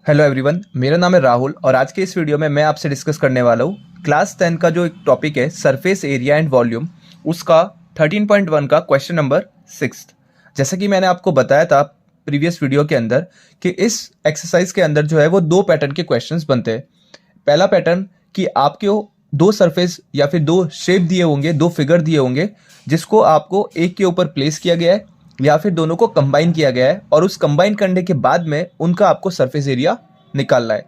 Hello everyone, मेरा नाम है राहुल और आज के इस वीडियो में मैं आपसे डिस्कस करने वाला हूँ क्लास 10 का जो एक टॉपिक है सरफेस एरिया एंड वॉल्यूम, उसका 13.1 का क्वेश्चन नंबर 6। जैसा कि मैंने आपको बताया था प्रीवियस वीडियो के अंदर कि इस एक्सरसाइज के अंदर जो है वो दो पैटर्न के क्वेश्चंस बनते हैं। पहला पैटर्न कि आपके दो सरफेस या फिर दो शेप दिए होंगे, दो फिगर दिए होंगे जिसको आपको एक के ऊपर प्लेस किया गया है या फिर दोनों को कंबाइन किया गया है और उस कंबाइन करने के बाद में उनका आपको सरफेस एरिया निकालना है।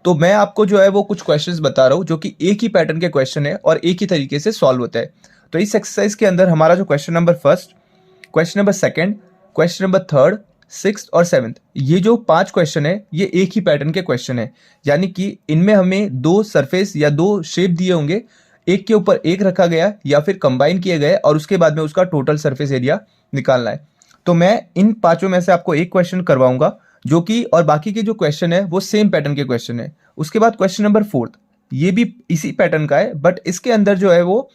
तो मैं आपको जो है वो कुछ क्वेश्चंस बता रहा हूँ जो कि एक ही पैटर्न के क्वेश्चन है और एक ही तरीके से सॉल्व होता है। तो इस एक्सरसाइज के अंदर हमारा जो question number first, question number second, question number third, sixth और सेवन्थ, ये जो 5 क्वेश्चन है ये एक ही पैटर्न के क्वेश्चन है। यानी कि इनमें हमें दो सरफेस या दो शेप दिए होंगे, एक के ऊपर एक रखा गया या फिर कंबाइन किए गए और उसके बाद में उसका टोटल सरफेस एरिया निकालना है। तो मैं इन पांचों में से आपको एक क्वेश्चन करवाऊंगा जो कि, और बाकी के जो क्वेश्चन है वो सेम पैटर्न के क्वेश्चन है। उसके बाद क्वेश्चन नंबर फोर्थ, ये भी इसी पैटर्न का है बट इसके अंदर जो है वो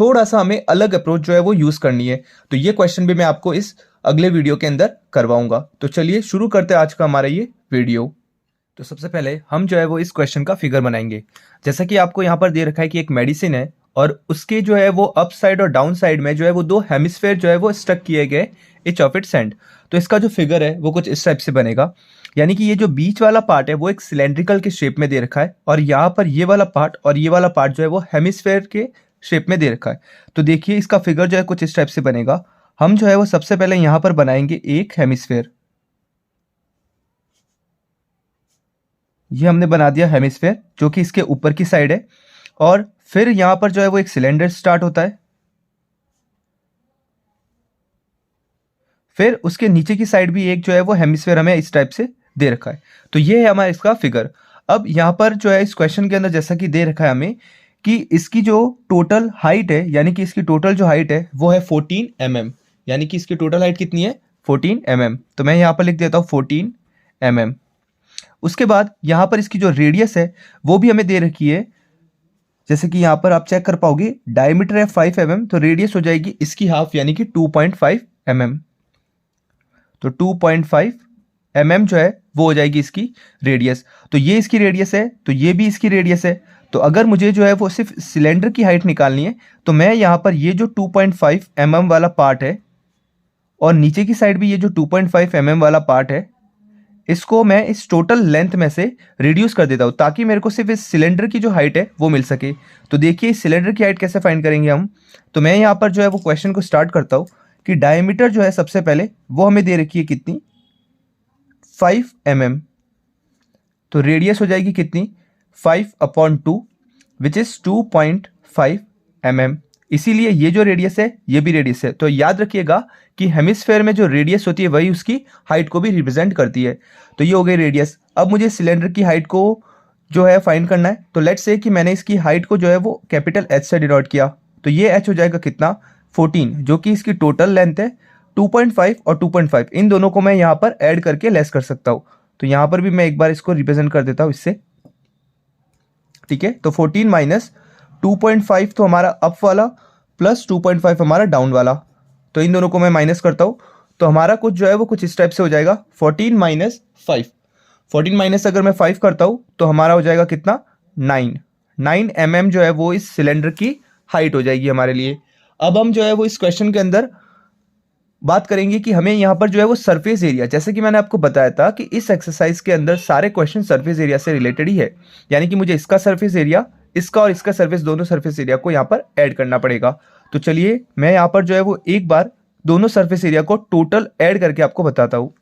थोड़ा सा हमें अलग अप्रोच जो है वो यूज करनी है। तो ये क्वेश्चन भी मैं आपको इस अगले वीडियो के अंदर करवाऊंगा। तो चलिए शुरू करते हैं आज का हमारा ये वीडियो। तो सबसे पहले हम जो है वो इस क्वेश्चन का फिगर बनाएंगे। जैसा कि आपको यहाँ पर दे रखा है कि एक मेडिसिन है और उसके जो है वो अप साइड और डाउन साइड में जो है वो दो हेमिस्फेयर जो है वो स्टक किए गए इच ऑफ इट्स एंड। तो इसका जो फिगर है वो कुछ इस टाइप से बनेगा। यानी कि ये जो बीच वाला पार्ट है वो एक सिलेंड्रिकल के शेप में दे रखा है और यहाँ पर ये वाला पार्ट और ये वाला पार्ट जो है वो हेमिस्फेयर के शेप में दे रखा है। तो देखिए इसका फिगर जो है कुछ इस टाइप से बनेगा। हम जो है वो सबसे पहले यहाँ पर बनाएंगे एक हेमिस्फेयर। ये हमने बना दिया हेमिस्फेयर जो कि इसके ऊपर की साइड है और फिर यहाँ पर जो है वो एक सिलेंडर स्टार्ट होता है, फिर उसके नीचे की साइड भी एक जो है वो हेमिस्फेयर हमें इस टाइप से दे रखा है। तो ये है हमारा इसका फिगर। अब यहाँ पर जो है इस क्वेश्चन के अंदर जैसा कि दे रखा है हमें कि इसकी जो टोटल हाइट है, यानी कि इसकी टोटल जो हाइट है वो है 14 mm। यानी कि इसकी टोटल हाइट कितनी है? 14 mm। तो मैं यहाँ पर लिख देता हूँ 14 mm। उसके बाद यहाँ पर इसकी जो रेडियस है वो भी हमें दे रखी है। जैसे कि यहाँ पर आप चेक कर पाओगे, डायमीटर है 5 mm, तो रेडियस हो जाएगी इसकी हाफ यानी कि 2.5 mm। तो 2.5 mm जो है वो हो जाएगी इसकी रेडियस। तो ये इसकी रेडियस है, तो ये भी इसकी रेडियस है। तो अगर मुझे जो है वो सिर्फ सिलेंडर की हाइट निकालनी है तो मैं यहाँ पर ये जो 2.5 mm वाला पार्ट है और नीचे की साइड भी ये जो 2.5 mm वाला पार्ट है, इसको मैं इस टोटल लेंथ में से रिड्यूस कर देता हूँ ताकि मेरे को सिर्फ इस सिलेंडर की जो हाइट है वो मिल सके। तो देखिए इस सिलेंडर की हाइट कैसे फाइंड करेंगे हम। तो मैं यहाँ पर जो है वो क्वेश्चन को स्टार्ट करता हूँ कि डायमीटर जो है सबसे पहले वो हमें दे रखी है कितनी? 5 mm। तो रेडियस हो जाएगी कितनी? 5/2 विच इज 2.5 mm। इसीलिए ये जो रेडियस है ये भी रेडियस है। तो याद रखिएगा कि हेमिस्फेयर में जो रेडियस होती है वही उसकी हाइट को भी रिप्रेजेंट करती है। तो ये हो गई रेडियस। अब मुझे सिलेंडर की हाइट को जो है फाइंड करना है। तो लेट्स से कि मैंने इसकी हाइट को जो है वो कैपिटल H से डिनोट किया। तो ये H हो जाएगा कितना? 14, जो कि इसकी टोटल लेंथ है। 2.5 और 2.5 इन दोनों को मैं यहाँ पर ऐड करके लेस कर सकता हूँ। तो यहाँ पर भी मैं एक बार इसको रिप्रेजेंट कर देता हूँ इससे। ठीक है, तो 14 माइनस 2.5 तो हमारा अप वाला प्लस 2.5 हमारा डाउन वाला। तो इन दोनों को मैं माइनस करता हूँ तो हमारा कुछ जो है वो कुछ इस टाइप से हो जाएगा 14 माइनस 5। 14 माइनस अगर मैं 5 करता हूँ तो हमारा हो जाएगा कितना? 9 mm जो है वो इस सिलेंडर की हाइट हो जाएगी हमारे लिए। अब हम जो है वो इस क्वेश्चन के अंदर बात करेंगे कि हमें यहाँ पर जो है वो सरफेस एरिया, जैसे कि मैंने आपको बताया था कि इस एक्सरसाइज के अंदर सारे क्वेश्चन सरफेस एरिया से रिलेटेड ही है। यानी कि मुझे इसका सरफेस एरिया, इसका और इसका सरफेस, दोनों सरफेस एरिया को यहाँ पर ऐड करना पड़ेगा। तो चलिए मैं यहाँ पर जो है वो एक बार दोनों सरफेस एरिया को टोटल ऐड करके आपको बताता हूँ।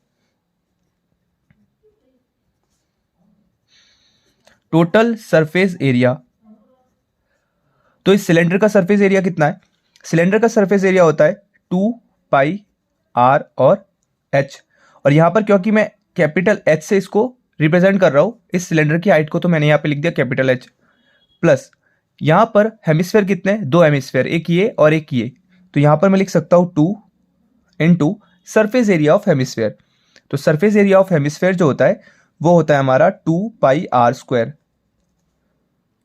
टोटल सरफेस एरिया, तो इस सिलेंडर का सरफेस एरिया कितना है? सिलेंडर का सरफेस एरिया होता है 2πr और h। और यहां पर क्योंकि मैं कैपिटल H से इसको रिप्रेजेंट कर रहा हूं, इस सिलेंडर की हाइट को तो मैंने यहां पे लिख दिया कैपिटल H। प्लस यहां पर हेमिस्फेयर कितने हैं? दो हेमिस्फेयर, एक ये और एक ये। तो यहां पर मैं लिख सकता हूं 2 into surface area of hemisphere. तो सरफेस एरिया ऑफ हेमिस्फेयर जो होता है वो होता है हमारा 2πr²।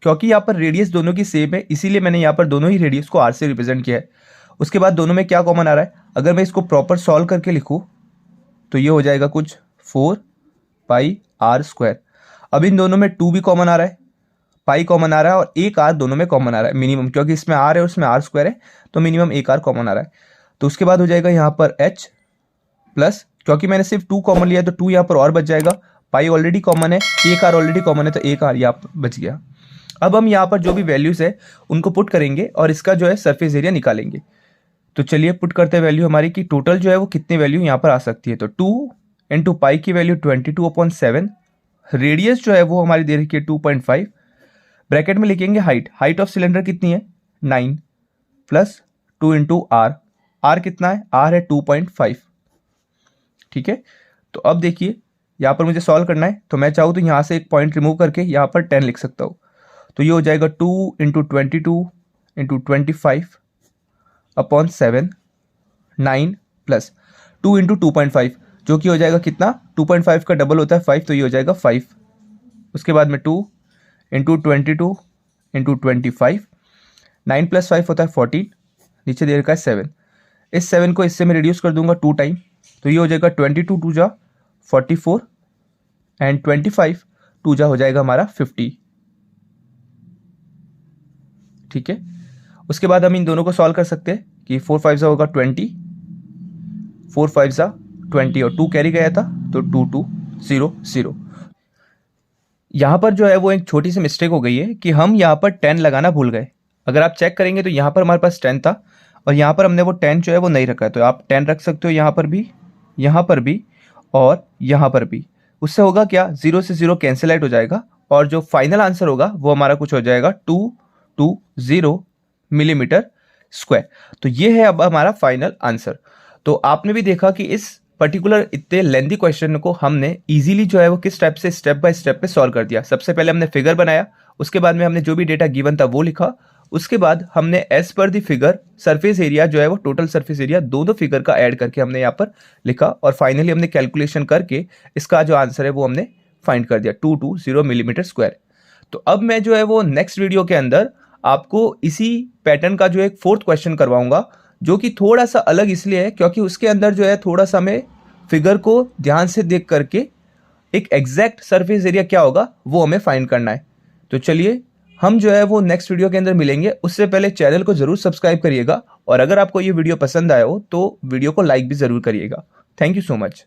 क्योंकि यहाँ पर रेडियस दोनों की सेम है इसीलिए मैंने यहाँ पर दोनों ही रेडियस को r से रिप्रेजेंट किया है। उसके बाद दोनों में क्या कॉमन आ रहा है? अगर मैं इसको प्रॉपर सॉल्व करके लिखूँ तो ये हो जाएगा कुछ 4πr²। अब इन दोनों में 2 भी कॉमन आ रहा है, पाई कॉमन आ रहा है और एक आर दोनों में कॉमन आ रहा है मिनिमम, क्योंकि इसमें आर है उसमें आर स्क्वायर है तो मिनिमम एक आर कॉमन आ रहा है। तो उसके बाद हो जाएगा यहाँ पर एच प्लस, क्योंकि मैंने सिर्फ 2 कॉमन लिया तो 2 यहाँ पर और बच जाएगा, पाई ऑलरेडी कॉमन है, एक आर ऑलरेडी कॉमन है तो एक आर यहाँ बच गया। अब हम यहाँ पर जो भी वैल्यूज है उनको पुट करेंगे और इसका जो है सरफेस एरिया निकालेंगे। तो चलिए पुट करते हैं वैल्यू हमारी कि टोटल जो है वो कितनी वैल्यू यहाँ पर आ सकती है। तो 2 इंटू पाई की वैल्यू 22/7, रेडियस जो है वो हमारी दे रखी है 2.5, ब्रैकेट में लिखेंगे हाइट ऑफ सिलेंडर कितनी है 9 प्लस 2 इंटू आर कितना है, आर है 2.5। ठीक है, तो अब देखिए यहाँ पर मुझे सॉल्व करना है तो मैं चाहूँ तो यहाँ से एक पॉइंट रिमूव करके यहाँ पर 10 लिख सकता हूँ। तो ये हो जाएगा 2 इंटू 22 इंटू 25/7, 9 प्लस 2 इंटू 2.5 जो कि हो जाएगा कितना, 2.5 का डबल होता है 5, तो ये हो जाएगा 5। उसके बाद में 2 इंटू 22 इंटू 25, 9 प्लस 5 होता है 14, नीचे दे रखा है 7। इस 7 को इससे मैं रिड्यूस कर दूंगा 2 टाइम, तो ये हो जाएगा 22 2 जा 44 एंड 25 2 जा हो जाएगा हमारा 50। ठीक है, उसके बाद हम इन दोनों को सॉल्व कर सकते हैं कि 4 5 जा होगा 20, 4 5 जा 20 और 2 कैरी गया था तो 2 2 0 0। यहाँ पर जो है वो एक छोटी सी मिस्टेक हो गई है कि हम यहाँ पर 10 लगाना भूल गए। अगर आप चेक करेंगे तो यहाँ पर हमारे पास 10 था और यहाँ पर हमने वो 10 जो है वो नहीं रखा है, तो आप 10 रख सकते हो यहाँ पर भी और यहाँ पर भी। उससे होगा क्या, 0 से 0 कैंसिल आउट हो जाएगा और जो फाइनल आंसर होगा वो हमारा कुछ हो जाएगा 220 मिलीमीटर स्क्वायर। तो ये है अब हमारा फाइनल आंसर। तो आपने भी देखा कि इस पर्टिकुलर इतने लेंथी क्वेश्चन को हमने इजीली जो है वो किस टाइप से स्टेप बाय स्टेप पे सॉल्व कर दिया। सबसे पहले हमने फिगर बनाया, उसके बाद में हमने जो भी डेटा गिवन था वो लिखा, उसके बाद हमने as per the figure surface area जो है वो टोटल सरफेस एरिया दो फिगर का ऐड करके हमने यहाँ पर लिखा और फाइनली हमने कैलकुलेशन करके इसका जो आंसर है वो हमने फाइंड कर दिया 220 मिलीमीटर स्क्वायर। तो अब मैं जो है वो नेक्स्ट वीडियो के अंदर आपको इसी पैटर्न का जो एक 4th क्वेश्चन करवाऊंगा, जो कि थोड़ा सा अलग इसलिए है क्योंकि उसके अंदर जो है थोड़ा सा हमें फिगर को ध्यान से देख करके एक एग्जैक्ट सरफेस एरिया क्या होगा वो हमें फाइंड करना है। तो चलिए हम जो है वो नेक्स्ट वीडियो के अंदर मिलेंगे। उससे पहले चैनल को जरूर सब्सक्राइब करिएगा और अगर आपको ये वीडियो पसंद आया हो तो वीडियो को लाइक भी जरूर करिएगा। Thank you so much.